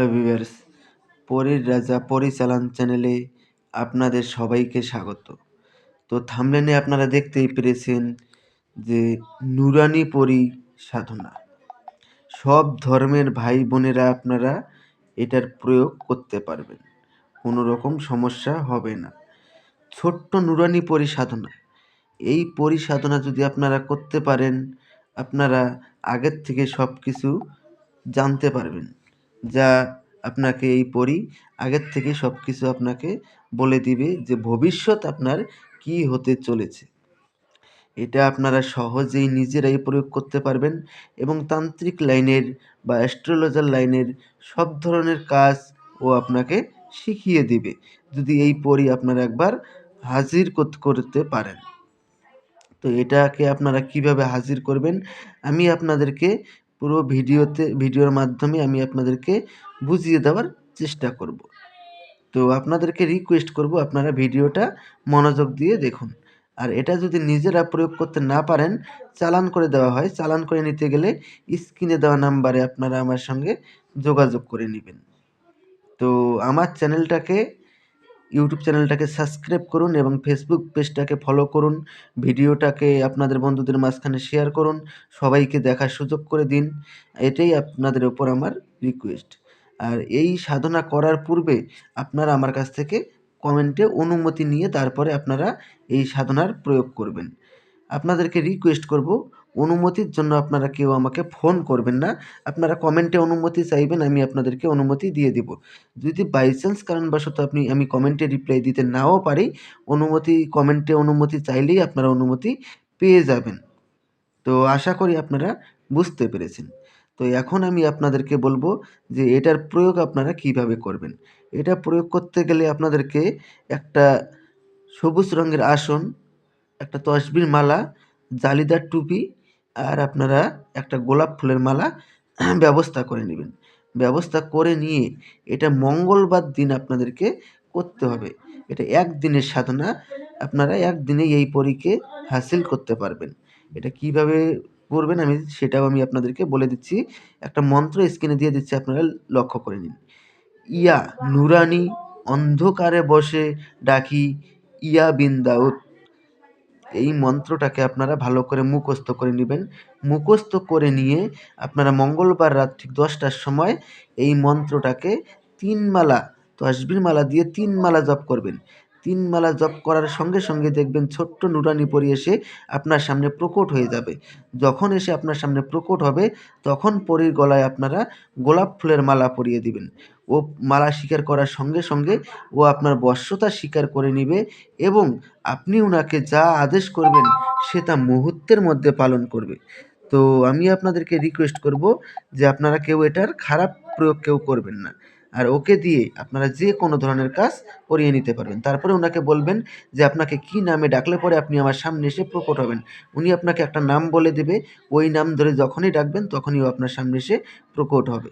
Hello viewers, পরীর রাজা পরিচালন চ্যানেলে আপনাদের সবাইকে স্বাগত। তো থাম্বনেলে আপনারা দেখতেই পেরেছেন যে নুরানি পরী সাধনা। সব ধর্মের ভাই বোনেরা আপনারা এটার প্রয়োগ করতে পারবেন, কোনো রকম সমস্যা হবে না। ছোট্ট নুরানি পরী সাধনা, এই পরী সাধনা যদি আপনারা করতে পারেন, আপনারা আগের থেকে সব কিছু জানতে পারবেন, যা আপনাকে এই পরী আগের থেকে সব কিছু আপনাকে বলে দিবে যে ভবিষ্যৎ আপনার কি হতে চলেছে। এটা আপনারা সহজেই নিজেরাই প্রয়োগ করতে পারবেন এবং তান্ত্রিক লাইনের বা অ্যাস্ট্রোলজার লাইনের সব ধরনের কাজ ও আপনাকে শিখিয়ে দিবে, যদি এই পরী আপনারা একবার হাজির করতে পারেন। তো এটাকে আপনারা কিভাবে হাজির করবেন, আমি আপনাদেরকে পুরো ভিডিওর মাধ্যমে আমি আপনাদেরকে বুঝিয়ে দেওয়ার চেষ্টা করব। তো আপনাদেরকে রিকোয়েস্ট করব আপনারা ভিডিওটা মনোযোগ দিয়ে দেখুন। আর এটা যদি নিজেরা প্রয়োগ করতে না পারেন, চালান করে দেওয়া হয়। চালান করে নিতে গেলে স্ক্রিনে দেওয়া নাম্বারে আপনারা আমার সঙ্গে যোগাযোগ করে নেবেন। তো আমার ইউটিউব চ্যানেলটাকে সাবস্ক্রাইব করুন এবং ফেসবুক পেজটাকে ফলো করুন। ভিডিওটাকে আপনাদের বন্ধুদের মাঝখানে শেয়ার করুন, সবাইকে দেখার সুযোগ করে দিন। এটাই আপনাদের ওপর আমার রিকোয়েস্ট। আর এই সাধনা করার পূর্বে আপনারা আমার কাছ থেকে কমেন্টে অনুমতি নিয়ে তারপরে আপনারা এই সাধনার প্রয়োগ করবেন। আপনাদেরকে রিকোয়েস্ট করব, অনুমতির জন্য আপনারা কেউ আমাকে ফোন করবেন না। আপনারা কমেন্টে অনুমতি চাইবেন, আমি আপনাদেরকে অনুমতি দিয়ে দেব। যদি বাই চান্স কারণবশত আমি কমেন্টে রিপ্লাই দিতে নাও পারি, কমেন্টে অনুমতি চাইলেই আপনারা অনুমতি পেয়ে যাবেন। তো আশা করি আপনারা বুঝতে পেরেছেন। তো এখন আমি আপনাদেরকে বলবো যে এটার প্রয়োগ আপনারা কিভাবে করবেন। এটা প্রয়োগ করতে গেলে আপনাদেরকে একটা সবুজ রঙের আসন, একটা তসবির মালা, জালিদার টুপি আর আপনারা একটা গোলাপ ফুলের মালা ব্যবস্থা করে নেবেন। ব্যবস্থা করে নিয়ে এটা মঙ্গলবার দিন আপনাদেরকে করতে হবে। এটা একদিনের সাধনা, আপনারা একদিনেই এই পরীকে হাসিল করতে পারবেন। এটা কিভাবে করবেন সেটাও আমি আপনাদেরকে বলে দিচ্ছি। একটা মন্ত্র স্ক্রিনে দিয়ে দিচ্ছি, আপনারা লক্ষ্য করে নিন। ইয়া নুরানি অন্ধকারে বসে ডাকি, ইয়া বিন্দাউত। এই মন্ত্রটাকে আপনারা ভালো করে মুখস্থ করে নেবেন। মুখস্থ করে নিয়ে আপনারা মঙ্গলবার রাত ঠিক 10টার সময় এই মন্ত্রটাকে 3 মালা, তসবির মালা দিয়ে 3 মালা জপ করবেন। 3 মালা জপ করার সঙ্গে সঙ্গে দেখবেন ছোট্ট নুরানি পরী এসে আপনার সামনে প্রকট হয়ে যাবে। যখন এসে আপনার সামনে প্রকট হবে, তখন পরীর গলায় আপনারা গোলাপ ফুলের মালা পরিয়ে দিবেন। ও মালা স্বীকার করার সঙ্গে সঙ্গে ও আপনার বশ্যতা স্বীকার করে নিবে এবং আপনি উনাকে যা আদেশ করবেন সে তা মুহূর্তের মধ্যে পালন করবে। তো আমি আপনাদেরকে রিকোয়েস্ট করব যে আপনারা কেউ এটার খারাপ প্রয়োগ কেউ করবেন না। আর ওকে দিয়ে আপনারা যে কোনো ধরনের কাজ করিয়ে নিতে পারবেন। তারপরে ওনাকে বলবেন যে আপনাকে কী নামে ডাকলে পরে আপনি আমার সামনে এসে প্রকট হবেন। উনি আপনাকে একটা নাম বলে দেবে, ওই নাম ধরে যখনই ডাকবেন তখনই ও আপনার সামনে এসে প্রকট হবে।